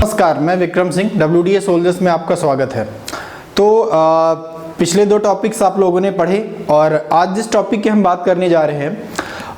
नमस्कार, मैं Vikram Singh, WDA soldiers में आपका स्वागत है। तो पिछले दो टॉपिक्स आप लोगों ने पढ़े और आज जिस टॉपिक की हम बात करने जा रहे हैं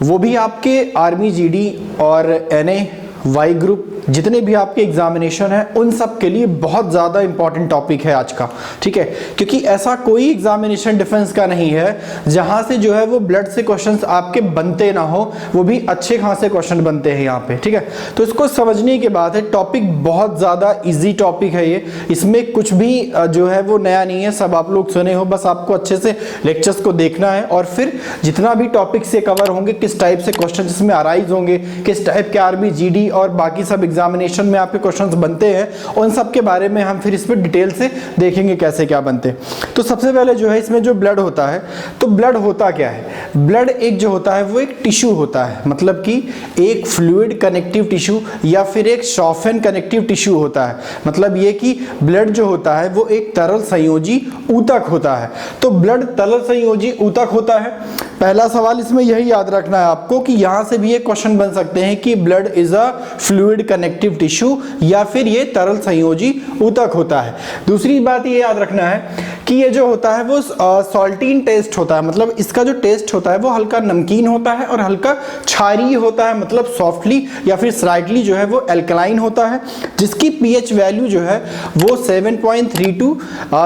वो भी आपके आर्मी जीडी और NA वाई ग्रुप जितने भी आपके एग्जामिनेशन है उन सब के लिए बहुत ज़्यादा इंपॉर्टेंट टॉपिक है आज का, ठीक है। क्योंकि ऐसा कोई एग्जामिनेशन डिफेंस का नहीं है जहां से जो है वो ब्लड से क्वेश्चंस आपके बनते ना हो, वो भी अच्छे खासे क्वेश्चन बनते हैं यहाँ पे, ठीक है। तो इसको समझने के बाद है, टॉपिक बहुत ज़्यादा इजी टॉपिक है ये, इसमें कुछ भी जो है वो नया नहीं है, सब आप लोग सुने हो, बस आपको अच्छे से लेक्चर्स को देखना है और फिर जितना भी टॉपिक से कवर होंगे, किस टाइप से क्वेश्चन इसमें अराइज होंगे, किस टाइप के आर्मी जीडी और बाकी सब एग्जामिनेशन में आपके क्वेश्चंस बनते हैं, उन सब के बारे में हम फिर इसमें डिटेल से देखेंगे कैसे क्या बनते हैं। तो सबसे पहले जो है इसमें जो ब्लड होता है, तो ब्लड होता क्या है? ब्लड एक जो होता है वो एक टिश्यू होता है, मतलब कि एक फ्लूइड कनेक्टिव टिश्यू या फिर एक सॉफ्टन कनेक्टिव टिश्यू होता है। मतलब ये कि ब्लड जो होता है वो एक तरल संयोजी ऊतक होता है। तो ब्लड तरल संयोजी ऊतक होता है। पहला सवाल इसमें यही याद रखना है आपको कि यहां से भी एक क्वेश्चन बन सकते हैं कि blood is a fluid connective tissue या फिर ये तरल संयोजी ऊतक होता है। दूसरी बात ये याद रखना है कि ये जो होता है वो सॉल्टीन टेस्ट होता है, मतलब इसका जो टेस्ट होता है वो हल्का नमकीन होता है और हल्का क्षारीय होता है, मतलब सॉफ्टली या फिर स्लाइटली जो है वो एल्कलाइन होता है, जिसकी pH वैल्यू जो है वो 7.3 to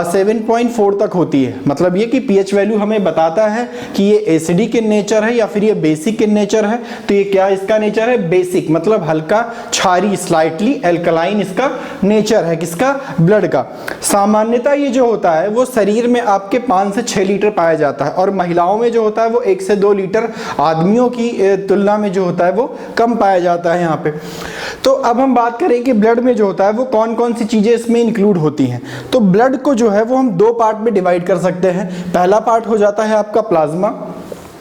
7.4 तक होती है। मतलब ये कि pH वैल्यू हमें बताता है कि ये एसिडिक इन नेचर है या फिर ये बेसिक इन नेचर है। तो ये क्या इसका नेचर है? बेसिक, मतलब हल्का क्षारीय, स्लाइटली एल्कलाइन इसका नेचर है, किसका? ब्लड का। सामान्यतः ये जो होता है वो शरीर में आपके 5 से 6 लीटर पाया जाता है और महिलाओं में जो होता है वो 1 से 2 लीटर आदमियों की तुलना में जो होता है वो कम पाया जाता है यहाँ पे। तो अब हम बात करें कि ब्लड में जो होता है वो कौन कौन सी चीजें इसमें इंक्लूड होती हैं। तो ब्लड को जो है वो हम 2 पार्ट में डिवाइड कर सकते हैं। पहला पार्ट हो जाता है आपका प्लाज्मा,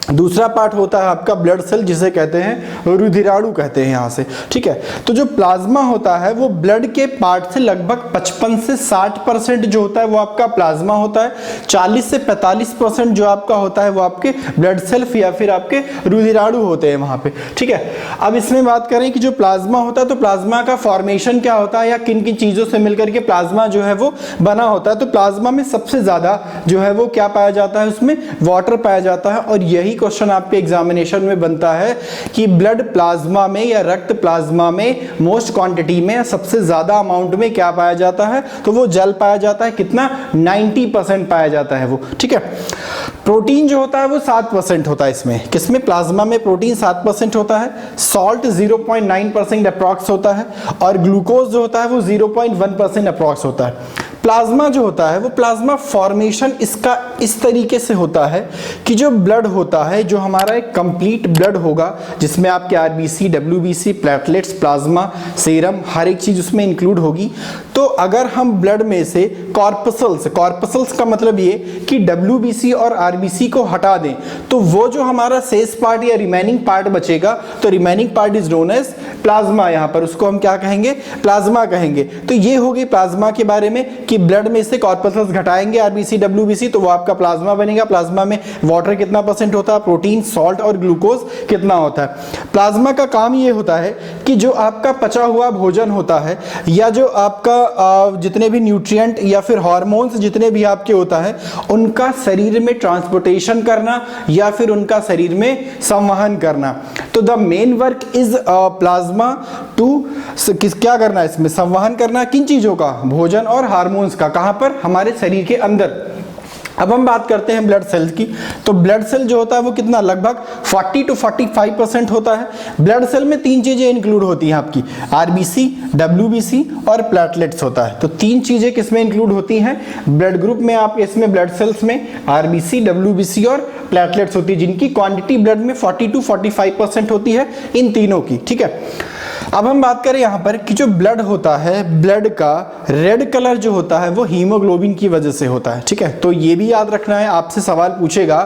दूसरा पार्ट होता है आपका ब्लड सेल, जिसे कहते हैं रुधिराणु कहते हैं यहाँ से, ठीक है। तो जो प्लाज्मा होता है वो ब्लड के पार्ट से लगभग 55 से 60% जो होता है वो आपका प्लाज्मा होता है। 40 से 45% जो आपका होता है वो आपके ब्लड सेल्फ या फिर आपके रुधिराणु होते हैं वहाँ पे, ठीक है। अब इसमें बात करें कि जो प्लाज्मा होता है तो प्लाज्मा का फॉर्मेशन क्या होता है या किन किन चीज़ों से मिलकर के प्लाज्मा जो है वो बना होता है। तो प्लाज्मा में सबसे ज़्यादा जो है वो क्या पाया जाता है? उसमें वाटर पाया जाता है। और यही क्वेश्चन आपके एग्जामिनेशन में बनता है कि ब्लड प्लाज्मा में या रक्त प्लाज्मा में मोस्ट क्वांटिटी में सबसे ज्यादा अमाउंट में क्या पाया जाता है? तो वो जल पाया जाता है। कितना? 90% पाया जाता है वो, ठीक है। प्रोटीन जो होता है वो 7% होता है इसमें, किसमें? प्लाज्मा में प्रोटीन 7% होता है। सॉल्ट 0.9% अप्रॉक्स होता है और ग्लूकोज जो होता है वो 0.1% अप्रॉक्स होता है। प्लाज्मा जो होता है वो प्लाज्मा फॉर्मेशन इसका इस तरीके से होता है कि जो ब्लड होता है, जो हमारा एक कंप्लीट ब्लड होगा जिसमें आपके RBC, WBC, platelets, plasma, serum, हर एक चीज उसमें इंक्लूड होगी। तो अगर हम ब्लड में से कॉर्पसल्स का मतलब ये कि डब्ल्यूबीसी और आरबीसी को हटा दें तो वो जो हमारा शेष पार्ट या रिमेनिंग पार्ट बचेगा, तो remaining part is known as plasma. यहाँ पर उसको हम क्या कहेंगे? प्लाज्मा कहेंगे। तो ये होगी प्लाज्मा के बारे में कि ब्लड में से कॉर्पसल्स घटाएंगे आरबीसी, डब्ल्यूबीसी, तो वो आपका प्लाज्मा बनेगा। प्लाज्मा में वाटर कितना % होता है? प्रोटीन, सॉल्ट और ग्लूकोज कितना होता है? प्लाज्मा का काम ये होता है कि जो आपका पचा हुआ भोजन होता है या जो आपका जितने भी न्यूट्रिएंट या फिर हार्मोन्स जितने भी आपके होता है उनका शरीर में ट्रांसपोर्टेशन करना या फिर उनका शरीर में संवहन करना। तो the main work is plasma to क्या करना है इसमें? संवहन करना। किन चीजों का? भोजन और हार्मोन्स का। कहां पर? हमारे शरीर के अंदर। अब हम बात करते हैं ब्लड सेल की। तो ब्लड सेल जो होता है वो कितना? लगभग 40 to 45% होता है। ब्लड सेल में 3 चीजें इंक्लूड होती हैं आपकी, आरबीसी, डब्ल्यूबीसी और प्लेटलेट्स होता है। तो 3 चीजें किसमें इंक्लूड होती हैं? ब्लड ग्रुप में। आप इसमें ब्लड सेल्स में आरबीसी, डब्ल्यूबीसी और प्लेटलेट्स होती है, जिनकी क्वांटिटी ब्लड में 40 to 45% होती है इन तीनों की, ठीक है। अब हम बात करें यहाँ पर कि जो ब्लड होता है, ब्लड का रेड कलर जो होता है वो हीमोग्लोबिन की वजह से होता है, ठीक है। तो ये भी याद रखना है, आपसे सवाल पूछेगा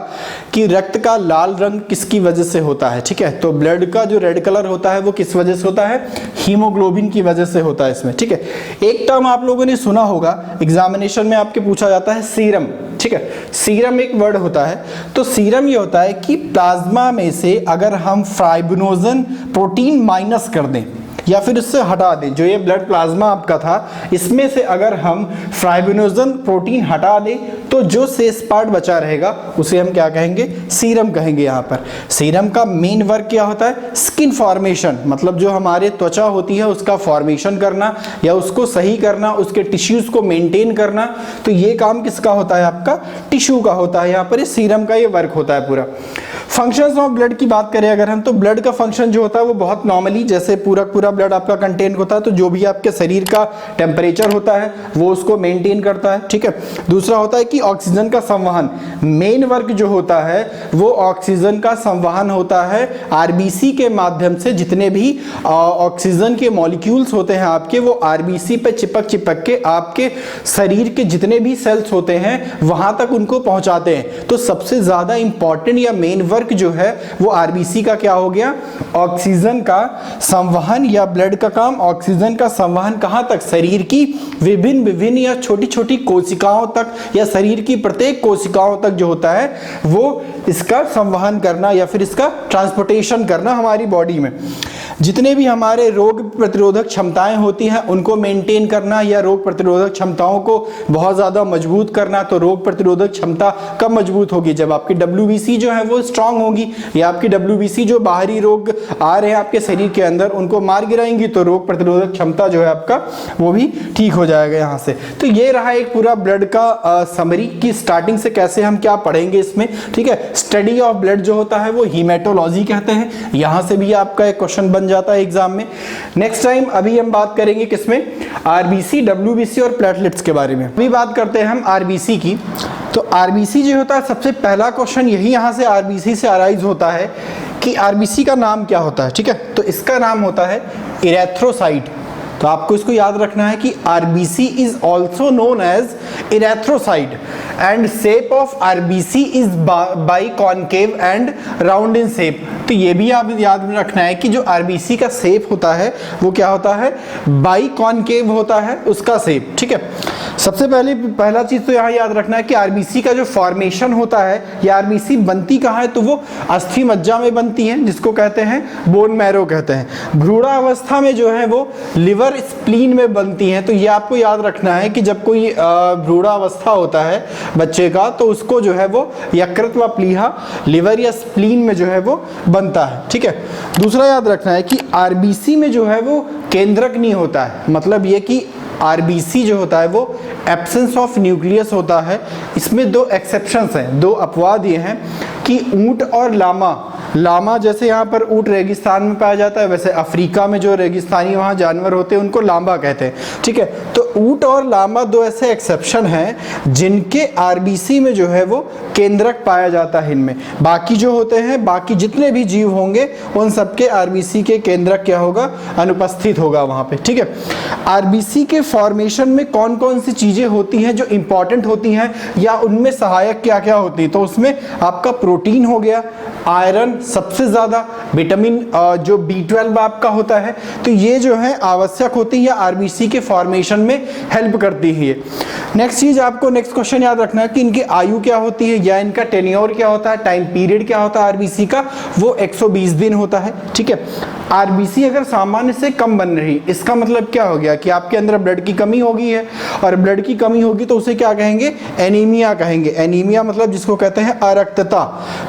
कि रक्त का लाल रंग किसकी वजह से होता है, ठीक है। तो ब्लड का जो रेड कलर होता है वो किस वजह से होता है? हीमोग्लोबिन की वजह से होता है इसमें, ठीक है। एक टर्म आप लोगों ने सुना होगा, एग्जामिनेशन में आपके पूछा जाता है, सीरम, ठीक है। सीरम एक वर्ड होता है। तो सीरम ये होता है कि प्लाज्मा में से अगर हम फाइब्रिनोजन प्रोटीन माइनस कर दें या फिर उससे हटा दें, जो ये ब्लड प्लाज्मा आपका था इसमें से अगर हम फाइब्रिनोजन प्रोटीन हटा दें तो जो शेष पार्ट बचा रहेगा उसे हम क्या कहेंगे, सीरम कहेंगे। यहाँ पर सीरम का मेन वर्क क्या होता है, स्किन फॉर्मेशन, मतलब जो हमारे त्वचा होती है उसका फॉर्मेशन करना या उसको सही करना, उसके टिश्यूज को मेंटेन करना। तो ये काम किसका होता है, आपका टिश्यू का होता है। यहाँ पर सीरम का ये वर्क होता है पूरा। फंक्शंस ऑफ ब्लड की बात करें अगर हम, तो ब्लड का फंक्शन जो होता है वो बहुत नॉर्मली, जैसे पूरा ब्लड आपका कंटेन होता है तो जो भी आपके शरीर का टेम्परेचर होता है वो उसको मेंटेन करता है, ठीक है। दूसरा होता है कि ऑक्सीजन का संवहन, मेन वर्क जो होता है वो ऑक्सीजन का संवहन होता है आरबीसी के माध्यम से। जितने भी ऑक्सीजन के मॉलिक्यूल्स होते हैं आपके, वो आरबीसी पे चिपक के आपके शरीर के जितने भी सेल्स होते हैं वहां तक उनको पहुंचाते हैं। तो सबसे ज्यादा इंपॉर्टेंट या मेन वर्क जो है वो आरबीसी का क्या हो गया, ऑक्सीजन का संवहन या ब्लड का काम ऑक्सीजन का संवहन कहां तक, शरीर की विभिन्न या छोटी छोटी कोशिकाओं तक या शरीर की प्रत्येक कोशिकाओं तक जो होता है वो इसका संवहन करना या फिर इसका ट्रांसपोर्टेशन करना हमारी बॉडी में। जितने भी हमारे रोग प्रतिरोधक क्षमताएं होती हैं उनको मेंटेन करना या रोग प्रतिरोधक क्षमताओं को बहुत ज़्यादा मजबूत करना। तो रोग प्रतिरोधक क्षमता कब मजबूत होगी, जब आपकी WBC जो है वो स्ट्रांग होगी, या आपकी WBC जो बाहरी रोग आ रहे हैं आपके शरीर के अंदर उनको मार गिराएंगी, तो रोग प्रतिरोधक क्षमता जो है आपका वो भी ठीक हो जाएगा यहाँ से। तो ये रहा एक पूरा ब्लड का समरी की स्टार्टिंग से कैसे हम क्या पढ़ेंगे इसमें, ठीक है। स्टडी ऑफ ब्लड जो होता है वो हीमेटोलॉजी कहते हैं, यहाँ से भी आपका एक क्वेश्चन बन जाता है एग्जाम में। नेक्स्ट टाइम अभी हम बात करेंगे किसमें, आरबीसी, डब्ल्यूबीसी और प्लेटलेट्स के बारे में। अभी बात करते हैं हम आरबीसी की। तो आरबीसी जो होता है, सबसे पहला क्वेश्चन यही यहाँ से आरबीसी से अराइज होता है कि आरबीसी का नाम क्या होता है, ठीक है। तो इसका नाम होता है इरेथ्रोसाइट। तो आपको इसको याद रखना है कि RBC is also known as erythrocyte and shape of RBC is biconcave and round in shape. तो ये भी आप याद रखना है कि जो आरबीसी का शेप होता है वो क्या होता है, बाइकॉनकेव होता है उसका शेप, ठीक है। सबसे पहला चीज तो यहाँ याद रखना है कि आरबीसी का जो फॉर्मेशन होता है या आरबीसी बनती कहाँ है, तो वो अस्थि मज्जा में बनती है जिसको कहते हैं बोन मैरो कहते हैं। भ्रूणावस्था में जो है वो लिवर स्प्लीन में बनती हैं। तो ये आपको याद रखना है कि जब कोई भ्रूणावस्था होता है बच्चे का तो उसको जो है वो यकृत व प्लीहा लिवर या स्प्लीन में जो है वो बनता है, ठीक है। दूसरा याद रखना है कि आरबीसी में जो है वो केंद्रक नहीं होता है, मतलब ये कि आरबीसी जो होता है वो एब्सेंस ऑफ न्यूक्लियस होता है। इसमें दो एक्सेप्शंस हैं, दो अपवाद ये हैं कि ऊंट और लामा जैसे यहाँ पर ऊंट रेगिस्तान में पाया जाता है, वैसे अफ्रीका में जो रेगिस्तानी वहाँ जानवर होते हैं उनको लामा कहते हैं, ठीक है। तो ऊंट और लामा दो ऐसे एक्सेप्शन हैं जिनके आरबीसी में जो है वो केंद्रक पाया जाता है इनमें। बाकी जो होते हैं, बाकी जितने भी जीव होंगे उन सबके आरबीसी के केंद्रक क्या होगा, अनुपस्थित होगा वहाँ पे, ठीक है। आरबीसी के फॉर्मेशन में कौन कौन सी चीजें होती हैं जो इंपॉर्टेंट होती हैं या उनमें सहायक क्या क्या होती है, तो उसमें आपका प्रोटीन हो गया, आयरन सबसे ज्यादा, विटामिन जो B12 आपका होता है, तो ये जो है आवश्यक होती है आरबीसी के फॉर्मेशन में हेल्प करती है। नेक्स्ट चीज आपको नेक्स्ट क्वेश्चन याद रखना है कि इनकी आयु क्या होती है या इनका टेन्योर क्या होता है, टाइम पीरियड क्या होता है आरबीसी का, वो 120 दिन होता है, ठीक है। आरबीसी अगर सामान्य से कम बन रही, इसका मतलब क्या हो गया कि आपके अंदर ब्लड की कमी हो गई है, और ब्लड की कमी होगी तो उसे क्या कहेंगे, एनीमिया कहेंगे। एनीमिया मतलब जिसको कहते हैं अरक्तता।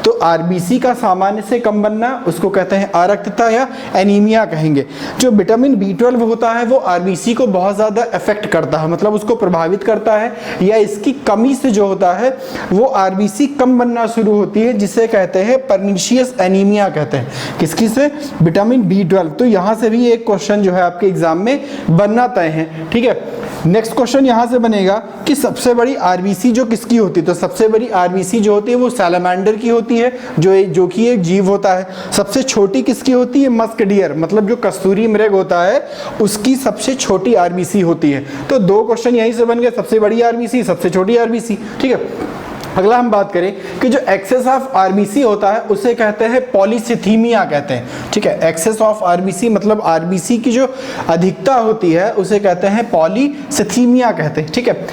तो आरबीसी का सामान्य से कम बनना उसको कहते हैं अरक्तता या एनीमिया कहेंगे। जो विटामिन B12 होता है वो आरबीसी को बहुत ज्यादा इफेक्ट करता है, मतलब उसको प्रभावित करता है, या इसकी कमी से जो होता है वो आरबीसी कम बनना शुरू होती है, जिसे कहते हैं परनीशियस एनीमिया कहते हैं। किसकी से, विटामिन B12। तो यहाँ से भी एक क्वेश्चन जो है आपके एग्जाम में बनना तय है, ठीक है। नेक्स्ट क्वेश्चन यहाँ से बनेगा कि सबसे बड़ी आरबीसी जो किसकी होती है, तो सबसे बड़ी आरबीसी जो होती है वो सैलामेंडर की होती है, जो कि एक जीव होता है। सबसे छोटी किसकी होती है, मस्क डियर, मतलब जो कस्तूरी मृग होता है उसकी सबसे छोटी आरबीसी होती है। तो दो क्वेश्चन यहीं से बन गए, सबसे बड़ी आरबीसी, सबसे छोटी आरबीसी, ठीक है। अगला हम बात करें कि जो एक्सेस ऑफ आरबीसी होता है उसे कहते हैं पॉलीसिथीमिया कहते हैं, ठीक है। एक्सेस ऑफ आरबीसी मतलब आरबीसी की जो अधिकता होती है उसे कहते हैं पॉलीसिथीमिया कहते हैं, ठीक है।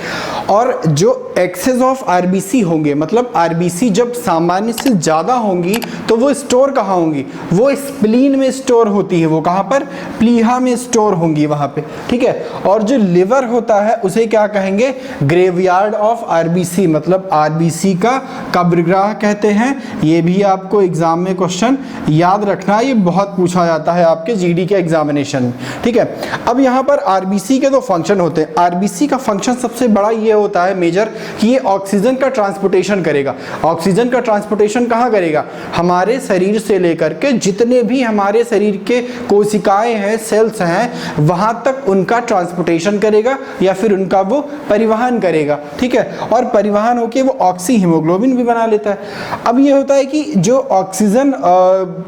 और जो एक्सेस ऑफ आरबीसी होंगे मतलब आरबीसी जब सामान्य से ज़्यादा होंगी तो वो स्टोर कहाँ होंगी, वो स्प्लीन में स्टोर होती है, वो कहाँ पर, प्लीहा में स्टोर होंगी वहाँ पे, ठीक है। और जो लिवर होता है उसे क्या कहेंगे, ग्रेवयार्ड ऑफ आरबीसी मतलब आरबीसी का कब्रगाह कहते हैं। ये भी आपको एग्जाम में क्वेश्चन याद रखना, ये बहुत पूछा जाता है आपके जीडी के एग्जामिनेशन में, ठीक है। अब यहाँ पर आरबीसी के दो फंक्शन होते हैं। आरबीसी का फंक्शन सबसे बड़ा ये होता है मेजर कि ये ऑक्सीजन का ट्रांसपोर्टेशन करेगा। ऑक्सीजन का ट्रांसपोर्टेशन कहाँ करेगा, हमारे शरीर से लेकर के जितने भी हमारे शरीर के कोशिकाएं हैं, सेल्स हैं, वहां तक उनका ट्रांसपोर्टेशन करेगा या फिर उनका वो परिवहन करेगा, ठीक है। और परिवहन होके वो ऑक्सी हीमोग्लोबिन भी बना लेता है। अब ये होता है कि जो ऑक्सीजन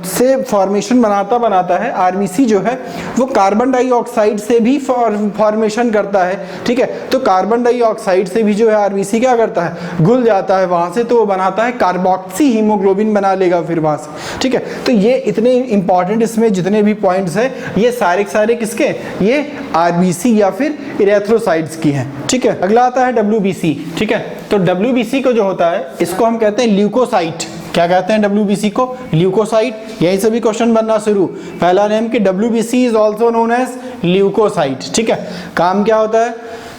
से फॉर्मेशन बनाता है आरबीसी जो है वो कार्बन डाइऑक्साइड से भी फॉर्मेशन करता है, ठीक है। तो कार्बन डाइऑक्साइड से भी जो है आरबीसी क्या करता है, घुल जाता है वहां से, तो वो बनाता है कार्बोक्सी हीमोग्लोबिन बना लेगा फिर वहां से, ठीक है। तो ये इतने इंपॉर्टेंट इसमें जितने भी पॉइंट्स हैं ये सारे किसके, ये आरबीसी या फिर इरेथ्रोसाइट्स की हैं, ठीक है। अगला आता है डब्ल्यूबीसी, ठीक है। तो डब्ल्यूबीसी को जो होता है इसको हम कहते हैं ल्यूकोसाइट। क्या कहते हैं डब्ल्यूबीसी को, ल्यूकोसाइट। यही से भी क्वेश्चन बनना शुरू, पहला नेम कि WBC is also known as leucocyte, ठीक है। काम क्या होता है,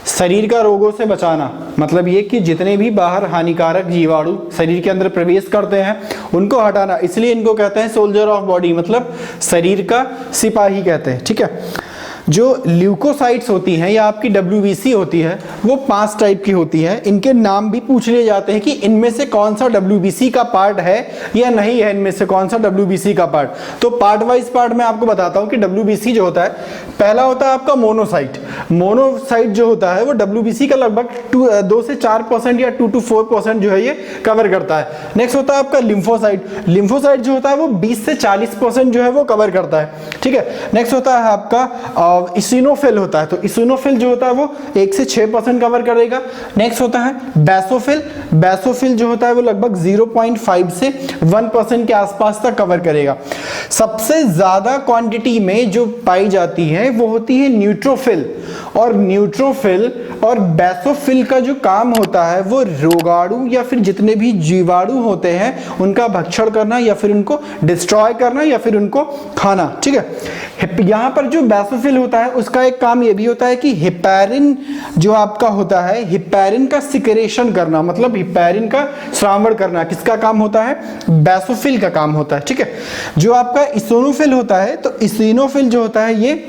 शरीर का रोगों से बचाना, मतलब ये कि जितने भी बाहर हानिकारक जीवाणु शरीर के अंदर प्रवेश करते हैं उनको हटाना, इसलिए इनको कहते हैं सोल्जर ऑफ बॉडी मतलब शरीर का सिपाही कहते हैं, ठीक है। जो ल्यूकोसाइट्स होती हैं या आपकी डब्ल्यूबीसी होती है वो 5 टाइप की होती है। इनके नाम भी पूछ लिए जाते हैं कि इनमें से कौन सा डब्ल्यूबीसी का पार्ट है या नहीं है, इनमें से कौन सा डब्ल्यूबीसी का पार्ट। तो पार्ट वाइज पार्ट मैं आपको बताता हूं कि डब्ल्यूबीसी जो होता है, पहला होता है आपका मोनोसाइट। मोनोसाइट जो होता है वो डब्ल्यूबीसी का लगभग 2 से 4% या 2 to 4% जो है ये कवर करता है। नेक्स्ट होता है आपका लिम्फोसाइट। लिम्फोसाइट जो होता है वो 20 से 40% जो है वो कवर करता है, ठीक है। नेक्स्ट होता है आपका इसिनोफिल होता है, तो इसिनोफिल जो होता है वो 1 से 6% कवर करेगा। नेक्स्ट होता है बेसोफिल। बेसोफिल जो होता है वो लगभग 0.5 से 1% के आसपास तक कवर करेगा। सबसे ज्यादा क्वांटिटी में जो पाई जाती है वो होती है न्यूट्रोफिल। और न्यूट्रोफिल और बेसोफिल का जो काम होता है वो रोगाणु या फिर जितने भी जीवाणु होते हैं उनका भक्षण करना या फिर उनको डिस्ट्रॉय करना या फिर उनको खाना, ठीक है। यहाँ पर जो बेसोफिल होता है उसका एक काम ये भी होता है कि हिपैरिन जो आपका होता है, हिपैरिन का सिक्रेशन करना, मतलब हिपैरिन का श्रावण करना, किसका काम होता है, बेसोफिल का काम होता है, ठीक है। जो आपका इसिनोफिल होता है, तो इसिनोफिल जो होता है ये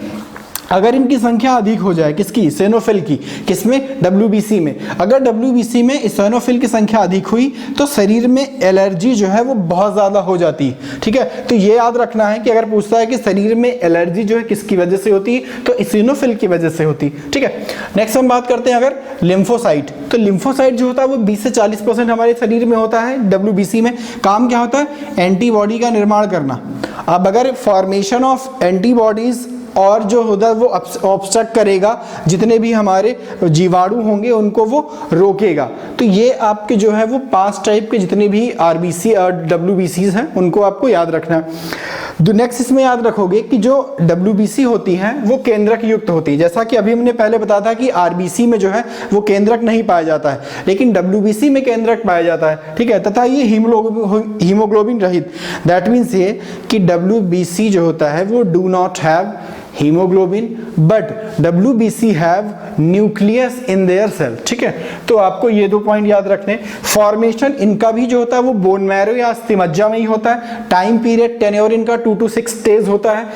अगर इनकी संख्या अधिक हो जाए, किसकी, इसिनोफिल की, किसमें, डब्ल्यूबीसी में। अगर डब्ल्यूबीसी में इसिनोफिल की संख्या अधिक हुई तो शरीर में एलर्जी जो है वो बहुत ज्यादा हो जाती है, ठीक है। तो ये याद रखना है कि अगर पूछता है कि शरीर में एलर्जी जो है किसकी वजह से होती है, तो इसिनोफिल की वजह से होती है, ठीक है। नेक्स्ट हम बात करते हैं अगर लिम्फोसाइट। तो लिम्फोसाइट जो होता है वो 20 से 40% हमारे शरीर में होता है डब्ल्यूबीसी में। काम क्या होता है, एंटीबॉडी का निर्माण करना। अब अगर फॉर्मेशन ऑफ एंटीबॉडीज और जो होता है वो ऑब्स्ट्रक्ट करेगा, जितने भी हमारे जीवाणु होंगे उनको वो रोकेगा। तो ये आपके जो है वो 5 टाइप के जितने भी आरबीसी और डब्ल्यूबीसीज हैं उनको आपको याद रखना है। नेक्स्ट इसमें याद रखोगे कि जो डब्ल्यूबीसी होती हैं वो केंद्रक युक्त होती है। जैसा कि अभी हमने पहले बताया था कि आरबीसी में जो है वो केंद्रक नहीं पाया जाता है, लेकिन डब्ल्यूबीसी में केंद्रक पाया जाता है, ठीक है। तथा ये हीमोग्लोबिन रहित, दैट मीन्स ये कि डब्ल्यूबीसी जो होता है वो do not have haemoglobin but WBC have nucleus in their cell, ठीक है। तो आपको ये 2 पॉइंट याद रखने। फॉर्मेशन इनका भी जो होता है वो बोन मैरो या अस्थिमज्जा में ही होता है। टाइम पीरियड टेन्योर इनका 2 to 6 डेज होता है।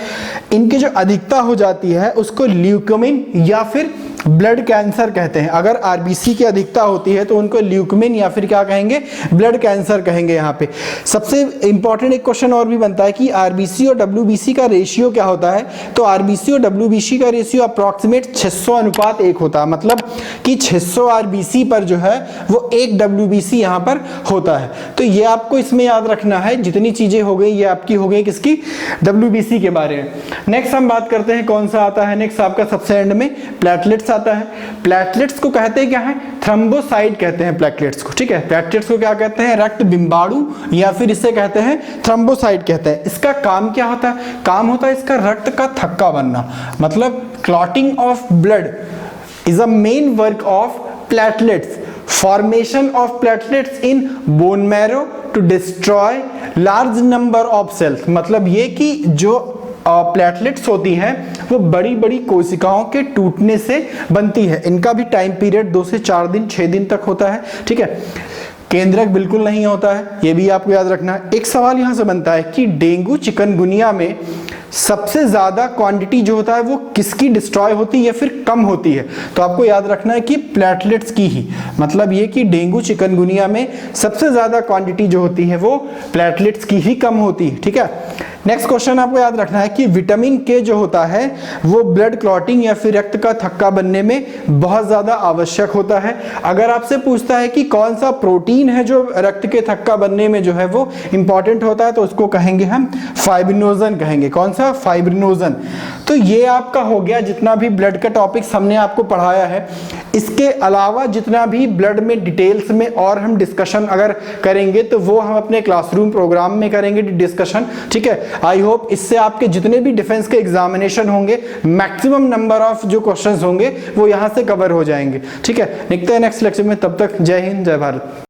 इनकी जो अधिकता हो जाती है उसको ल्यूकेमिन या फिर ब्लड कैंसर कहते हैं। अगर आरबीसी की अधिकता होती है तो उनको ल्यूकेमिन या फिर क्या कहेंगे, ब्लड कैंसर कहेंगे। यहाँ पे सबसे इंपॉर्टेंट एक क्वेश्चन और भी बनता है कि आरबीसी और डब्ल्यूबीसी का रेशियो क्या होता है। तो आरबीसी और डब्ल्यूबीसी का रेशियो अप्रॉक्सीमेट 600:1 होता है, मतलब कि 600 आरबीसी पर जो है वो 1 डब्ल्यूबीसी यहाँ पर होता है। तो ये आपको इसमें याद रखना है। जितनी चीजें हो गई ये आपकी हो गई किसकी, डब्ल्यूबीसी के बारे में। नेक्स्ट हम बात करते हैं कौन सा आता है, नेक्स्ट आपका सबसे एंड में प्लेटलेट्स प्लेटलेट्स आता है। प्लेटलेट्स को कहते हैं क्या है, थ्रोम्बोसाइट कहते हैं प्लेटलेट्स को, ठीक है। प्लेटलेट्स को क्या कहते हैं, रक्त बिंबाणु या फिर इसे कहते हैं थ्रोम्बोसाइट कहते हैं। इसका काम क्या होता है, काम होता है इसका रक्त का थक्का बनना, मतलब clotting of blood is a main work of platelets. Formation of platelets in bone marrow to destroy large number of cells, मतलब ये कि जो प्लेटलेट्स होती हैं वो बड़ी बड़ी कोशिकाओं के टूटने से बनती है। इनका भी टाइम पीरियड 2 से 4 दिन 6 दिन तक होता है, ठीक है। केंद्रक बिल्कुल नहीं होता है, ये भी आपको याद रखना है। एक सवाल यहां से बनता है कि डेंगू चिकनगुनिया में सबसे ज्यादा क्वांटिटी जो होता है वो किसकी डिस्ट्रॉय होती है या फिर कम होती है, तो आपको याद रखना है कि प्लेटलेट्स की ही, मतलब ये कि डेंगू चिकनगुनिया में सबसे ज्यादा क्वांटिटी जो होती है वो प्लेटलेट्स की ही कम होती है, ठीक है। नेक्स्ट क्वेश्चन आपको याद रखना है कि विटामिन के जो होता है वो ब्लड क्लॉटिंग या फिर रक्त का थक्का बनने में बहुत ज्यादा आवश्यक होता है। अगर आपसे पूछता है कि कौन सा प्रोटीन है जो रक्त के थक्का बनने में जो है वो इंपॉर्टेंट होता है, तो उसको कहेंगे हम फाइब्रिनोजन कहेंगे। कौन सा, फाइब्रिनोजन। तो ये आपका हो गया जितना भी ब्लड का टॉपिक्स हमने आपको पढ़ाया है। इसके अलावा जितना भी ब्लड में डिटेल्स में और हम डिस्कशन अगर करेंगे तो वो हम अपने क्लासरूम प्रोग्राम में करेंगे डिस्कशन, ठीक है। आई होप इससे आपके जितने भी डिफेंस के एग्जामिनेशन होंगे मैक्सिमम नंबर ऑफ जो क्वेश्चंस होंगे वो यहां से कवर हो जाएंगे, ठीक है। देखते हैं नेक्स्ट लेक्चर में, तब तक जय हिंद जय भारत।